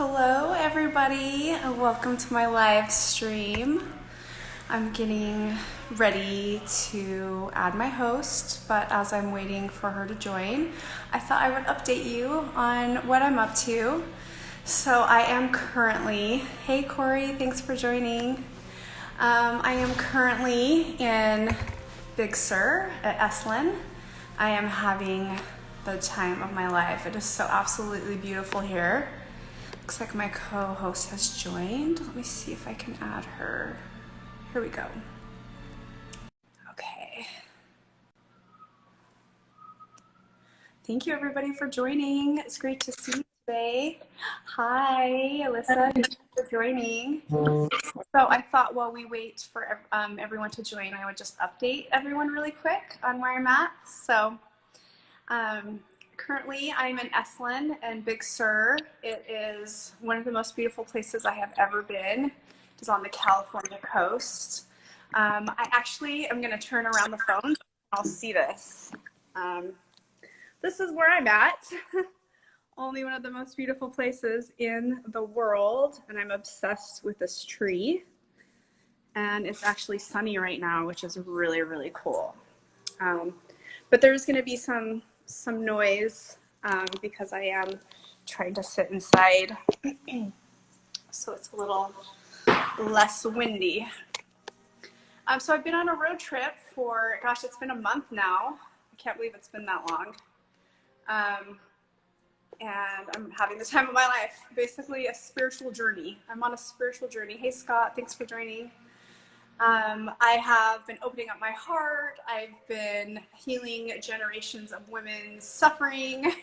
Hello, everybody, and welcome to my live stream. I'm getting ready to add my host, but as I'm waiting for her to join, I thought I would update you on what I'm up to. So I am currently, hey Corey, thanks for joining. I am currently in Big Sur at Esalen. I am having the time of my life. It is so absolutely beautiful here. Looks like my co-host has joined. Let me see if I can add her. Here we go. Okay. Thank you everybody for joining. It's great to see you today. Hi, Alyssa. Thank you for joining. So I thought while we wait for everyone to join, I would just update everyone really quick on where I'm at. So currently I'm in Esalen and Big Sur. It is one of the most beautiful places I have ever been. It is on the California coast. I actually am going to turn around the phone. I'll see this. This is where I'm at. Only one of the most beautiful places in the world, and I'm obsessed with this tree. And it's actually sunny right now, which is really, really cool. But there's going to be some noise because I am trying to sit inside, so it's a little less windy. So I've been on a road trip for, gosh, it's been a month now. I can't believe it's been that long. And I'm having the time of my life, basically a spiritual journey. I'm on a spiritual journey. Hey, Scott, thanks for joining. I have been opening up my heart. I've been healing generations of women's suffering.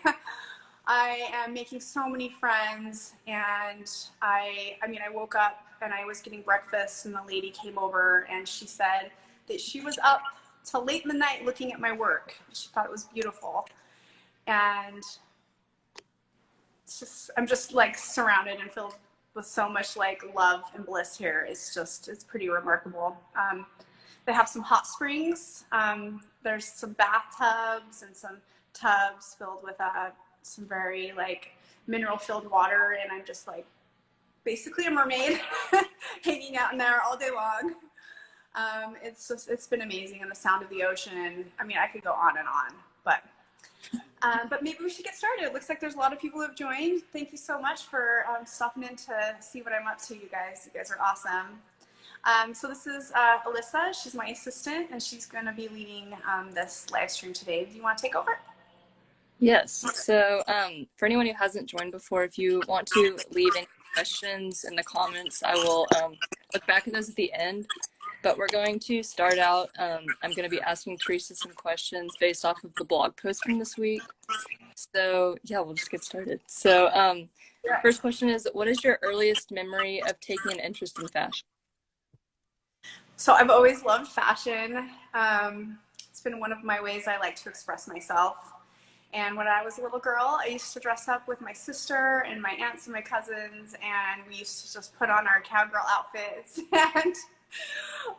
I am making so many friends, and I woke up and I was getting breakfast, and the lady came over and she said that she was up till late in the night looking at my work. She thought it was beautiful. And I'm just like surrounded and filled with so much like love and bliss here. It's pretty remarkable. They have some hot springs. There's some bathtubs and some tubs filled with some very like mineral filled water, and I'm just like basically a mermaid hanging out in there all day long. It's been amazing, and the sound of the ocean. I mean, I could go on and on, but maybe we should get started. It looks like there's a lot of people who have joined. Thank you so much for stopping in to see what I'm up to, you guys. You guys are awesome. So this is Alyssa. She's my assistant, and she's going to be leading this live stream today. Do you want to take over? Yes. So for anyone who hasn't joined before, if you want to leave any questions in the comments, I will look back at those at the end. But we're going to start out. I'm going to be asking Teresa some questions based off of the blog post from this week. So yeah, we'll just get started. So first question is, what is your earliest memory of taking an interest in fashion? So I've always loved fashion. It's been one of my ways I like to express myself. And when I was a little girl, I used to dress up with my sister and my aunts and my cousins, and we used to just put on our cowgirl outfits and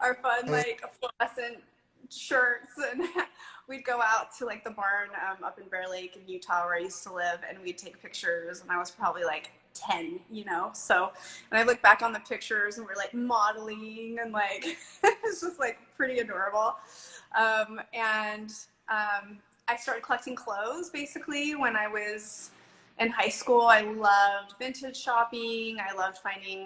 our fun like fluorescent shirts, and we'd go out to like the barn up in Bear Lake in Utah where I used to live, and we'd take pictures, and I was probably like 10, so, and I look back on the pictures and we're like modeling, and like it's just like pretty adorable. I started collecting clothes basically when I was in high school. I loved vintage shopping. I loved finding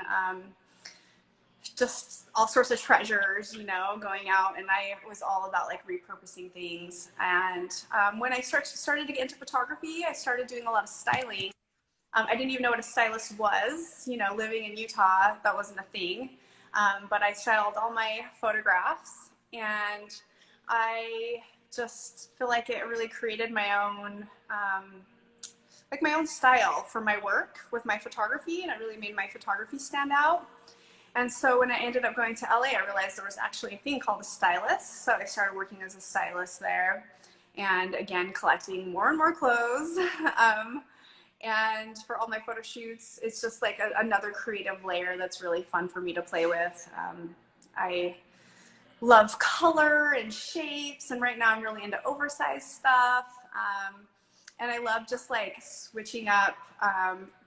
just all sorts of treasures, going out, and I was all about like repurposing things. And when I started to get into photography, I started doing a lot of styling. I didn't even know what a stylist was, living in Utah, that wasn't a thing. But I styled all my photographs, and I just feel like it really created my own style for my work with my photography, and it really made my photography stand out. And so when I ended up going to LA, I realized there was actually a thing called a stylist. So I started working as a stylist there, and again collecting more and more clothes. And for all my photo shoots, it's just like another creative layer that's really fun for me to play with. I love color and shapes, and right now I'm really into oversized stuff. and I love just like switching up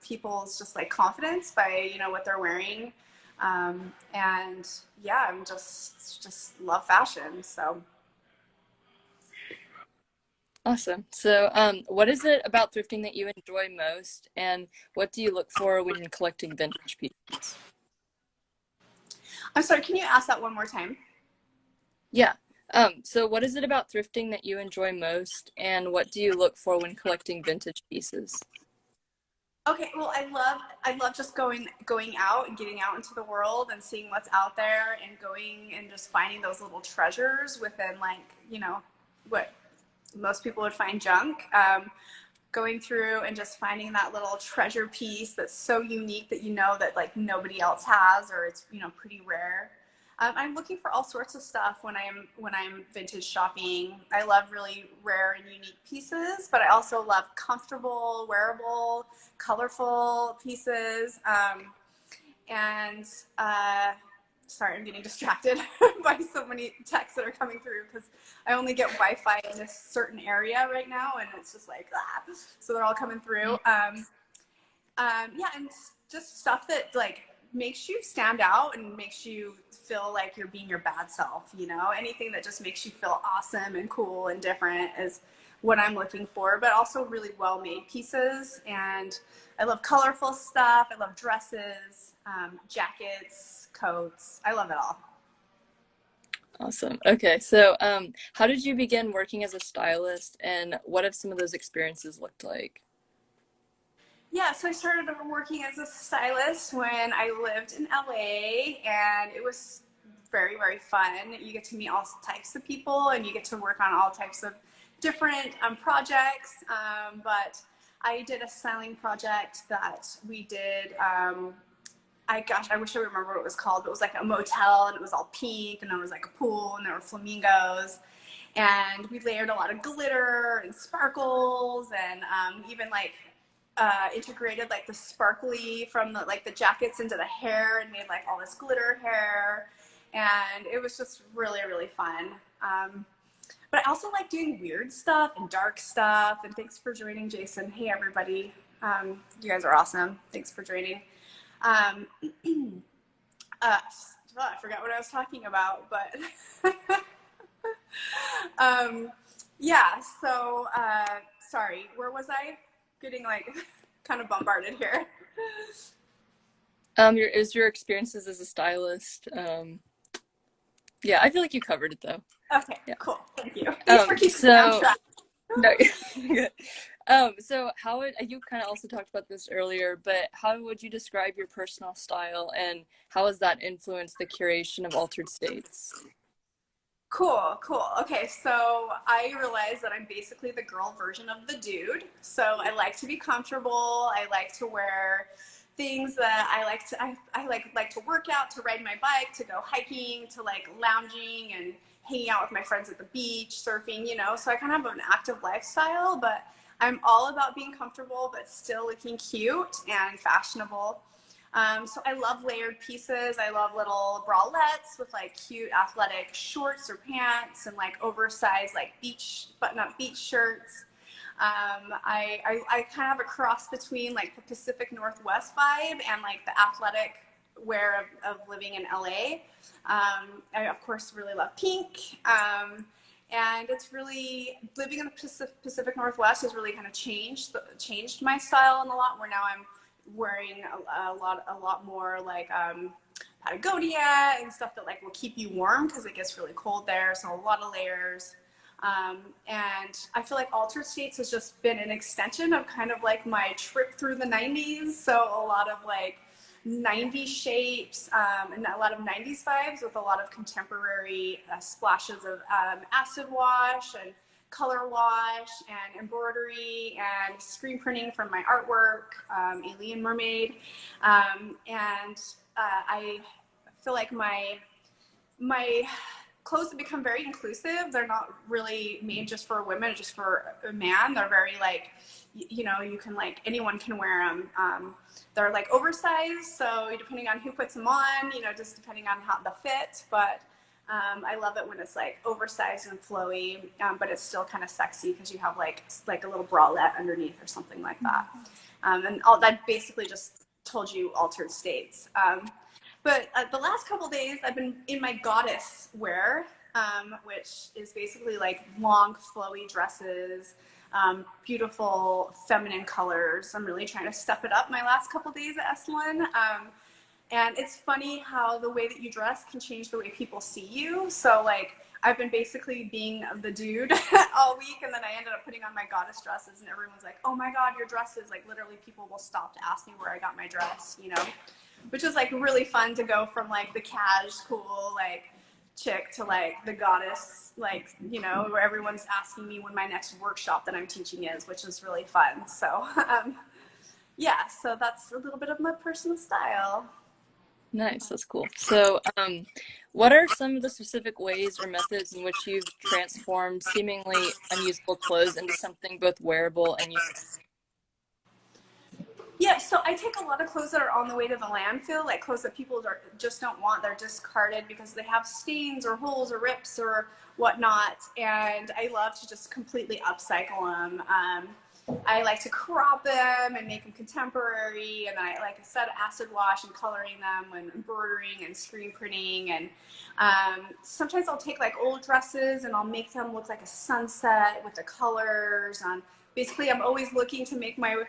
people's just like confidence by what they're wearing, and yeah, I'm just love fashion. So Awesome. So, what is it about thrifting that you enjoy most, and what do you look for when collecting vintage pieces? I'm sorry, can you ask that one more time? Yeah. So what is it about thrifting that you enjoy most, and what do you look for when collecting vintage pieces? Okay, well, I love just going out and getting out into the world and seeing what's out there and going and just finding those little treasures within, like, what most people would find junk. Going through and just finding that little treasure piece that's so unique that that like nobody else has, or it's pretty rare. I'm looking for all sorts of stuff when I'm vintage shopping. I love really rare and unique pieces, but I also love comfortable, wearable, colorful pieces. And sorry, I'm getting distracted by so many texts that are coming through because I only get Wi-Fi in this certain area right now, and it's just like so they're all coming through. Yeah, and just stuff that like makes you stand out and makes you feel like you're being your bad self. Anything that just makes you feel awesome and cool and different is what I'm looking for. But also really well-made pieces, and I love colorful stuff. I love dresses, jackets, coats. I love it all. Awesome. Okay, so how did you begin working as a stylist, and what have some of those experiences looked like? Yeah, so I started working as a stylist when I lived in LA, and it was very, very fun. You get to meet all types of people, and you get to work on all types of different projects. But I did a styling project that we did. I wish I remember what it was called. But it was like a motel, and it was all pink, and there was like a pool, and there were flamingos, and we layered a lot of glitter and sparkles, and even like integrated like the sparkly from the jackets into the hair and made like all this glitter hair, and it was just really, really fun. But I also like doing weird stuff and dark stuff. And thanks for joining, Jason. Hey everybody, you guys are awesome. Thanks for joining. um, I forgot what I was talking about, but um, yeah, so sorry, where was I? Getting like kind of bombarded here. Your experiences as a stylist. Yeah, I feel like you covered it though. Okay, Yeah. cool. Thank you. Thanks for keeping me on So track. no, good. So how would you kind of also talked about this earlier, but how would you describe your personal style, and how has that influenced the curation of altered states? Cool, cool. Okay, so I realize that I'm basically the girl version of the dude. So I like to be comfortable. I like to wear things that I like to work out, to ride my bike, to go hiking, to like lounging and hanging out with my friends at the beach, surfing. So I kind of have an active lifestyle, but I'm all about being comfortable but still looking cute and fashionable. So I love layered pieces. I love little bralettes with like cute athletic shorts or pants, and like oversized like button-up beach shirts. I kind of have a cross between like the Pacific Northwest vibe and like the athletic wear of living in LA. I of course really love pink. And it's really living in the Pacific Northwest has really kind of changed my style in a lot, where now I'm wearing a lot more like Patagonia and stuff that like will keep you warm because it gets really cold there. So a lot of layers. And I feel like Altered States has just been an extension of kind of like my trip through the 90s. So a lot of like 90s shapes, and a lot of 90s vibes with a lot of contemporary splashes of acid wash and color wash and embroidery and screen printing from my artwork, Alien Mermaid. And I feel like my clothes have become very inclusive. They're not really made just for women, just for a man. They're very like, you can like, anyone can wear them. They're like oversized, so depending on who puts them on, just depending on how the fit. But I love it when it's like oversized and flowy, but it's still kind of sexy because you have like a little bralette underneath or something like that. And all that basically just told you altered states. But the last couple days, I've been in my goddess wear, which is basically like long, flowy dresses, beautiful feminine colors. I'm really trying to step it up my last couple days at S1. And it's funny how the way that you dress can change the way people see you. So like I've been basically being the dude all week, and then I ended up putting on my goddess dresses, and everyone's like, oh my God, your dresses. Like literally people will stop to ask me where I got my dress, you know, which is like really fun to go from like the cash cool like chick to like the goddess, like, you know, where everyone's asking me when my next workshop that I'm teaching is, which is really fun. So yeah, so that's a little bit of my personal style. Nice, that's cool. So, what are some of the specific ways or methods in which you've transformed seemingly unusable clothes into something both wearable and useful? Yeah, so I take a lot of clothes that are on the way to the landfill, like clothes that people just don't want. They're discarded because they have stains or holes or rips or whatnot. And I love to just completely upcycle them. I like to crop them and make them contemporary. And then I, like I said, acid wash and coloring them and embroidering and screen printing. And sometimes I'll take like old dresses and I'll make them look like a sunset with the colors. Basically, I'm always looking to make my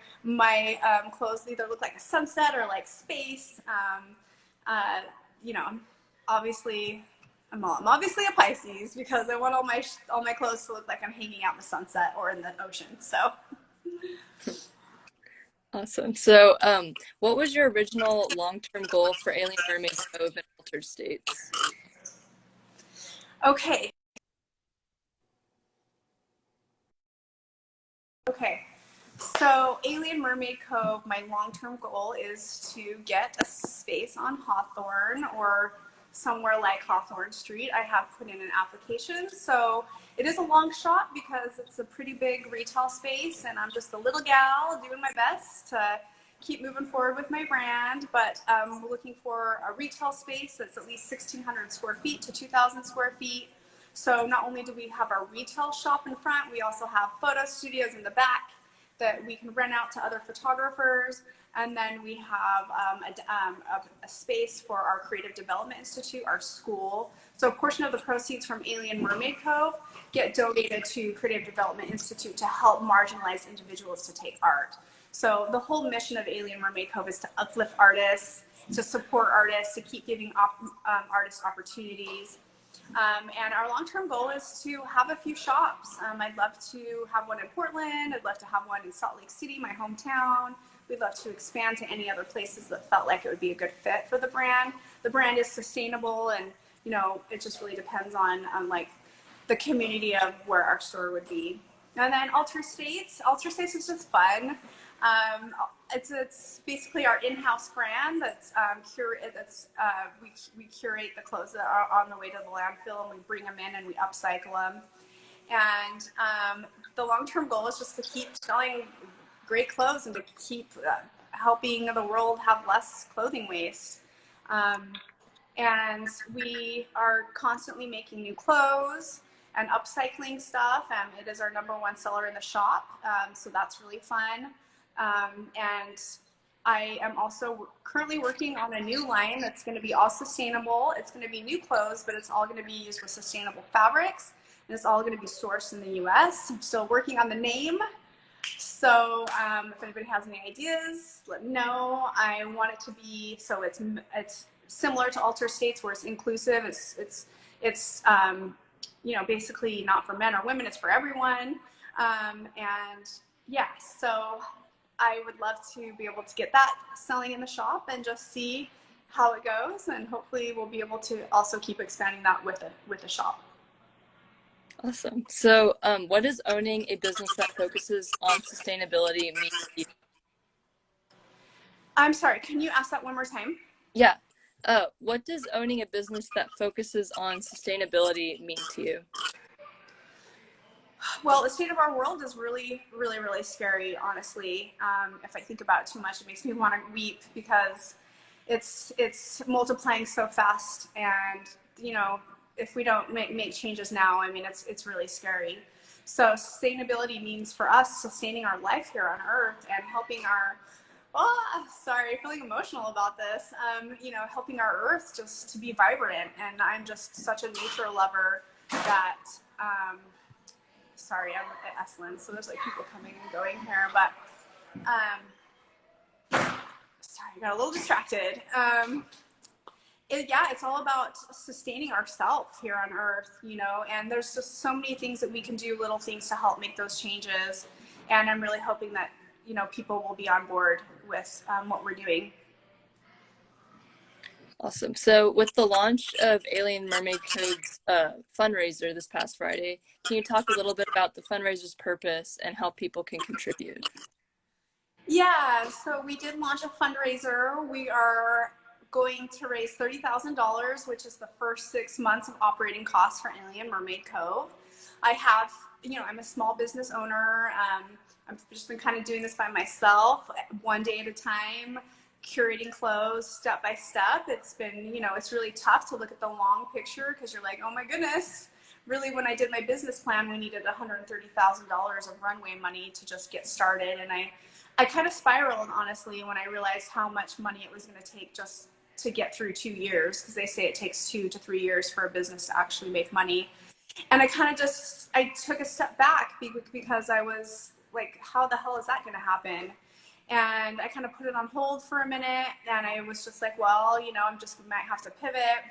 clothes either look like a sunset or like space. You know, obviously, I'm obviously a Pisces because I want all my clothes to look like I'm hanging out in the sunset or in the ocean. So. Awesome. So, what was your original long-term goal for Alien Mermaid Cove and Altered States? Okay. So Alien Mermaid Cove, my long-term goal is to get a space on Hawthorne or somewhere like Hawthorne Street. I have put in an application. So it is a long shot because it's a pretty big retail space and I'm just a little gal doing my best to keep moving forward with my brand. But we're looking for a retail space that's at least 1,600 square feet to 2,000 square feet. So not only do we have our retail shop in front, we also have photo studios in the back that we can rent out to other photographers. And then we have a space for our Creative Development Institute, our school. So a portion of the proceeds from Alien Mermaid Cove get donated to Creative Development Institute to help marginalized individuals to take art. So the whole mission of Alien Mermaid Cove is to uplift artists, to support artists, to keep giving artists opportunities. And our long-term goal is to have a few shops. I'd love to have one in Portland. I'd love to have one in Salt Lake City, my hometown. We'd love to expand to any other places that felt like it would be a good fit for the brand. The brand is sustainable, and you know, it just really depends on like the community of where our store would be. And then Alter States. Alter States is just fun. It's basically our in-house brand that's we curate the clothes that are on the way to the landfill and we bring them in and we upcycle them. And the long-term goal is just to keep selling great clothes and to keep helping the world have less clothing waste. And we are constantly making new clothes and upcycling stuff. It is our #1 seller in the shop, so that's really fun. And I am also currently working on a new line that's going to be all sustainable. It's going to be new clothes, but it's all going to be used with sustainable fabrics, and it's all going to be sourced in the US. I'm still working on the name. So if anybody has any ideas, let me know. I want it to be so it's similar to Alter States, where it's inclusive. It's you know, basically not for men or women. It's for everyone. And yeah, so I would love to be able to get that selling in the shop and just see how it goes. And hopefully we'll be able to also keep expanding that with the shop. Awesome. So, what does owning a business that focuses on sustainability mean to you? I'm sorry, can you ask that one more time? Yeah. What does owning a business that focuses on sustainability mean to you? Well, the state of our world is really, really, really scary, honestly. If I think about it too much, it makes me want to weep because it's multiplying so fast. And, you know, if we don't make changes now, I mean, it's really scary. So sustainability means for us sustaining our life here on Earth and helping our, oh, sorry, feeling emotional about this. Helping our Earth just to be vibrant. And I'm just such a nature lover that, sorry, I'm at Esalen, so there's like people coming and going here, but sorry, I got a little distracted. It's all about sustaining ourselves here on Earth, and there's just so many things that we can do, little things to help make those changes. And I'm really hoping that, people will be on board with what we're doing. Awesome. So with the launch of Alien Mermaid Cove's fundraiser this past Friday, can you talk a little bit about the fundraiser's purpose and how people can contribute? Yeah, so we did launch a fundraiser. We are going to raise $30,000, which is the first 6 months of operating costs for Alien Mermaid Cove. I'm a small business owner. I've just been kind of doing this by myself, one day at a time, curating clothes step by step. It's been, it's really tough to look at the long picture because you're like, oh my goodness. Really, when I did my business plan, we needed $130,000 of runway money to just get started. And I kind of spiraled, honestly, when I realized how much money it was going to take just to get through 2 years, because they say it takes 2 to 3 years for a business to actually make money. And I took a step back because I was like, how the hell is that going to happen? And I kind of put it on hold for a minute, and I was just like, well, might have to pivot.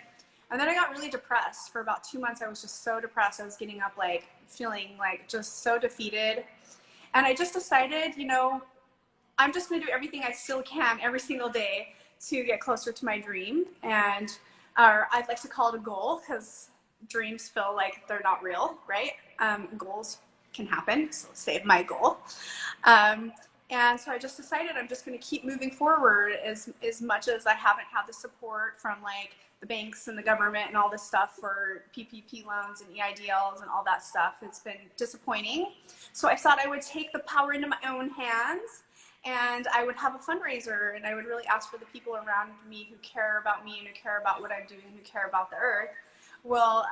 And then I got really depressed. For about 2 months, I was just so depressed. I was getting up, like, feeling like just so defeated. And I just decided, I'm just going to do everything I still can every single day to get closer to my dream. And I'd like to call it a goal, because dreams feel like they're not real, right? Goals can happen. So let's say my goal. And so I just decided I'm just going to keep moving forward as much as I haven't had the support from like the banks and the government and all this stuff for PPP loans and EIDLs and all that stuff. It's been disappointing. So I thought I would take the power into my own hands, and I would have a fundraiser, and I would really ask for the people around me who care about me and who care about what I'm doing, who care about the Earth, will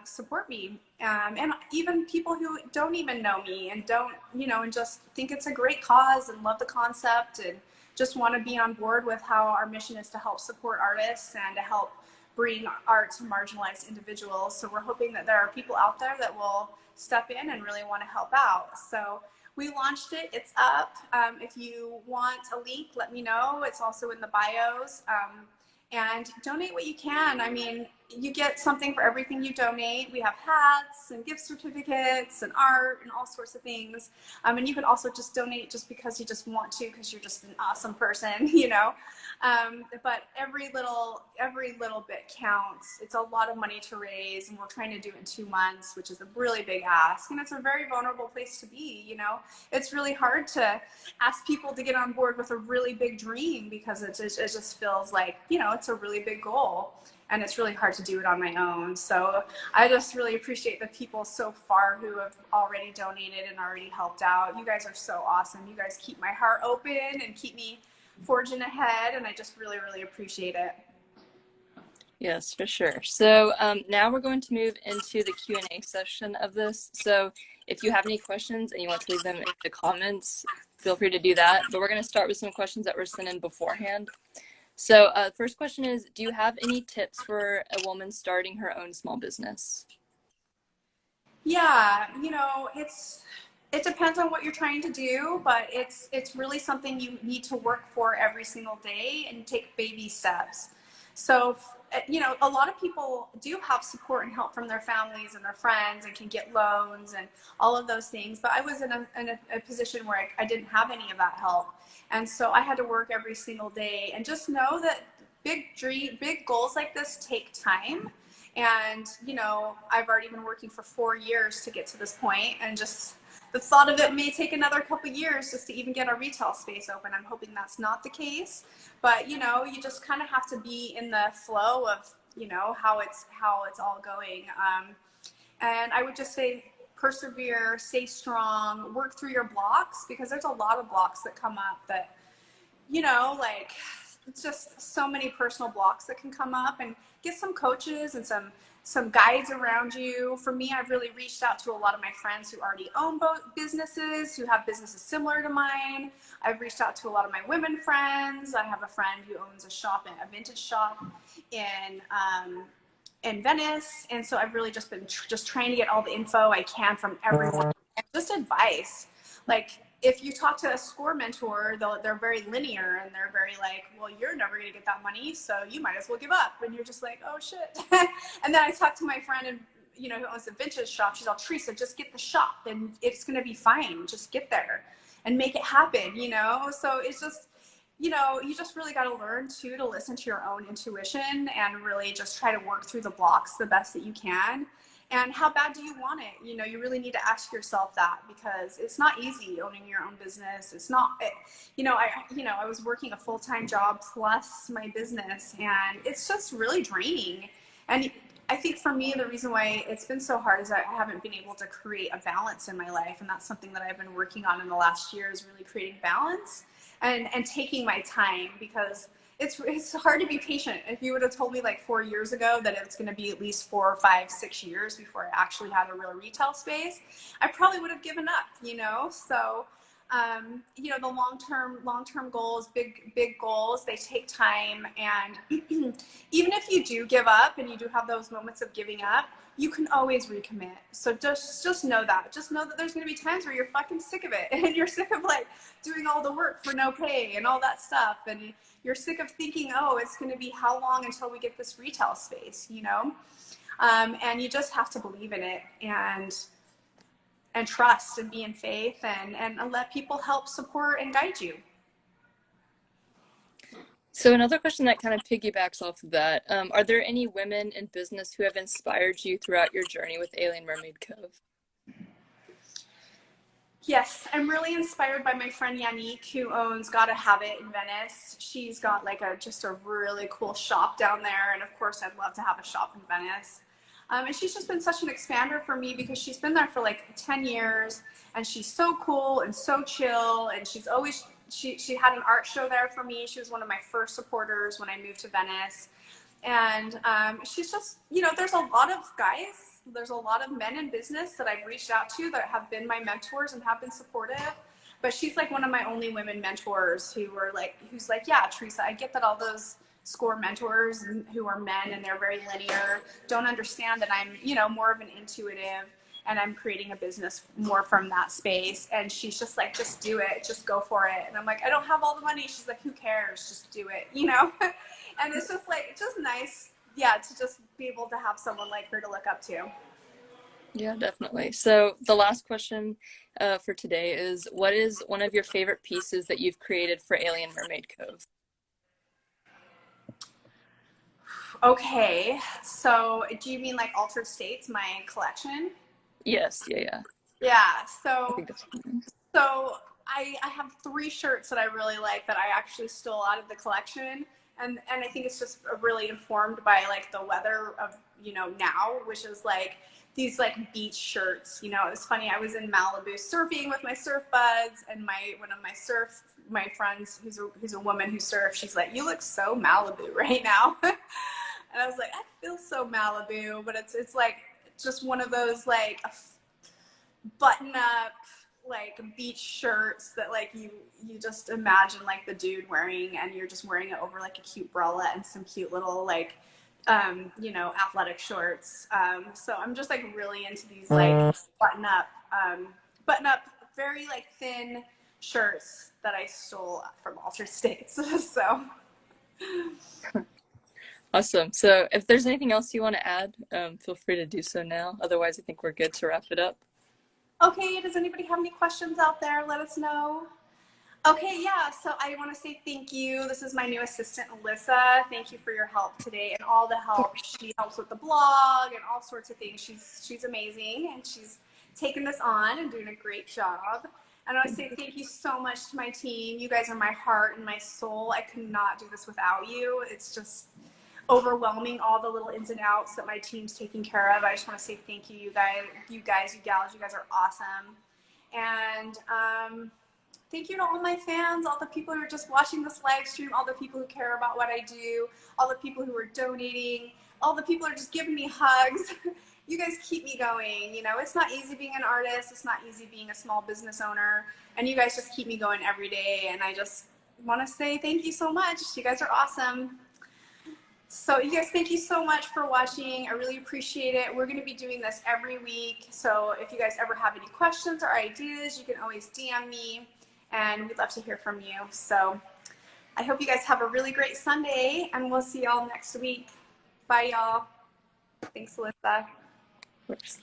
support me. And even people who don't even know me and don't, and just think it's a great cause and love the concept and just want to be on board with how our mission is to help support artists and to help bring art to marginalized individuals. So we're hoping that there are people out there that will step in and really want to help out. So we launched it. It's up. If you want a link, let me know. It's also in the bios. And donate what you can. I mean, you get something for everything you donate. We have hats and gift certificates and art and all sorts of things. And you can also just donate just because you just want to, because you're just an awesome person, But every little bit counts. It's a lot of money to raise, and we're trying to do it in 2 months, which is a really big ask. And it's a very vulnerable place to be, It's really hard to ask people to get on board with a really big dream, because it just feels like, it's a really big goal, and it's really hard to do it on my own. So I just really appreciate the people so far who have already donated and already helped out. You guys are so awesome. You guys keep my heart open and keep me forging ahead, and I just really, really appreciate it. Yes, for sure. So now we're going to move into the Q&A session of this. So if you have any questions and you want to leave them in the comments, feel free to do that. But we're going to start with some questions that were sent in beforehand. So first question is, do you have any tips for a woman starting her own small business? Yeah, it depends on what you're trying to do, but it's really something you need to work for every single day and take baby steps. So, a lot of people do have support and help from their families and their friends and can get loans and all of those things. But I was in a position where I didn't have any of that help. And so I had to work every single day, and just know that big goals like this take time. And, I've already been working for 4 years to get to this point, and just the thought of it may take another couple years just to even get our retail space open. I'm hoping that's not the case, but you just kind of have to be in the flow of, how it's all going. And I would just say persevere, stay strong, work through your blocks, because there's a lot of blocks that come up that, like it's just so many personal blocks that can come up, and get some coaches and some guides around you. For me, I've really reached out to a lot of my friends who already own businesses, who have businesses similar to mine. I've reached out to a lot of my women friends. I have a friend who owns a vintage shop in Venice, and so I've really just been just trying to get all the info I can from everyone, and just advice. Like, if you talk to a score mentor, they're very linear, and they're very like, well, you're never going to get that money, so you might as well give up. And you're just like, oh shit. And then I talked to my friend, and who owns a vintage shop. She's all, Teresa, just get the shop and it's going to be fine. Just get there and make it happen. So it's just, you just really got to learn too to listen to your own intuition, and really just try to work through the blocks the best that you can. And how bad do you want it? You really need to ask yourself that, because it's not easy owning your own business. It's not, I was working a full-time job plus my business, and it's just really draining. And I think for me, the reason why it's been so hard is I haven't been able to create a balance in my life. And that's something that I've been working on in the last year, is really creating balance and taking my time, because it's hard to be patient. If you would have told me like 4 years ago that it's going to be at least 4, 5, 6 years before I actually had a real retail space, I probably would have given up, So, the long-term goals, big goals, they take time. And even if you do give up, and you do have those moments of giving up, you can always recommit. So just know that. Just know that there's going to be times where you're fucking sick of it, and you're sick of like doing all the work for no pay and all that stuff. And you're sick of thinking, oh, it's going to be how long until we get this retail space, and you just have to believe in it, and trust, and be in faith, and let people help support and guide you. So another question that kind of piggybacks off of that, are there any women in business who have inspired you throughout your journey with Alien Mermaid Cove? Yes, I'm really inspired by my friend Yannick, who owns Gotta Have It in Venice. She's got like just a really cool shop down there, and of course I'd love to have a shop in Venice. And she's just been such an expander for me, because she's been there for like 10 years, and she's so cool and so chill, and she's always, she had an art show there for me. She was one of my first supporters when I moved to Venice. And she's just, there's a lot of men in business that I've reached out to that have been my mentors and have been supportive. But she's like one of my only women mentors who's like, yeah, Teresa, I get that all those score mentors who are men and they're very linear don't understand that I'm, more of an intuitive, and I'm creating a business more from that space. And she's just like, just do it, just go for it. And I'm like, I don't have all the money. She's like, who cares? Just do it, And it's just like, just nice, to just be able to have someone like her to look up to. Yeah, definitely. So the last question for today is, what is one of your favorite pieces that you've created for Alien Mermaid Cove? Okay, so do you mean like Altered States, my collection? Yes, yeah. Yeah, I so think that's fine. so I have 3 shirts that I really like that I actually stole out of the collection. And I think it's just really informed by like the weather of, now, which is like these like beach shirts. It was funny. I was in Malibu surfing with my surf buds, and one of my friends, who's a woman who surfs, she's like, you look so Malibu right now. And I was like, I feel so Malibu, but it's like just one of those like button up like beach shirts that like you just imagine like the dude wearing, and you're just wearing it over like a cute bralette and some cute little like athletic shorts. So I'm just like really into these like button up very like thin shirts that I stole from Altered States. So Awesome. So if there's anything else you want to add, feel free to do so now. Otherwise, I think we're good to wrap it up. okay, does anybody have any questions out there? Let us know. Okay, yeah, so I want to say thank you. This is my new assistant, Alyssa. Thank you for your help today and all the help. She helps with the blog and all sorts of things. She's amazing, and she's taken this on and doing a great job. And I want to say thank you so much to my team. You guys are my heart and my soul. I could not do this without you. It's just overwhelming, all the little ins and outs that my team's taking care of. I just want to say thank you, you guys, you gals. You guys are awesome. And Thank you to all my fans, all the people who are just watching this live stream, all the people who care about what I do, all the people who are donating, all the people who are just giving me hugs. You guys keep me going. You know, it's not easy being an artist. It's not easy being a small business owner. And you guys just keep me going every day. And I just want to say thank you so much. You guys are awesome. So you guys, thank you so much for watching. I really appreciate it. We're going to be doing this every week. So if you guys ever have any questions or ideas, you can always DM me, and we'd love to hear from you. So I hope you guys have a really great Sunday, and we'll see y'all next week. Bye, y'all. Thanks, Alyssa. Whoops.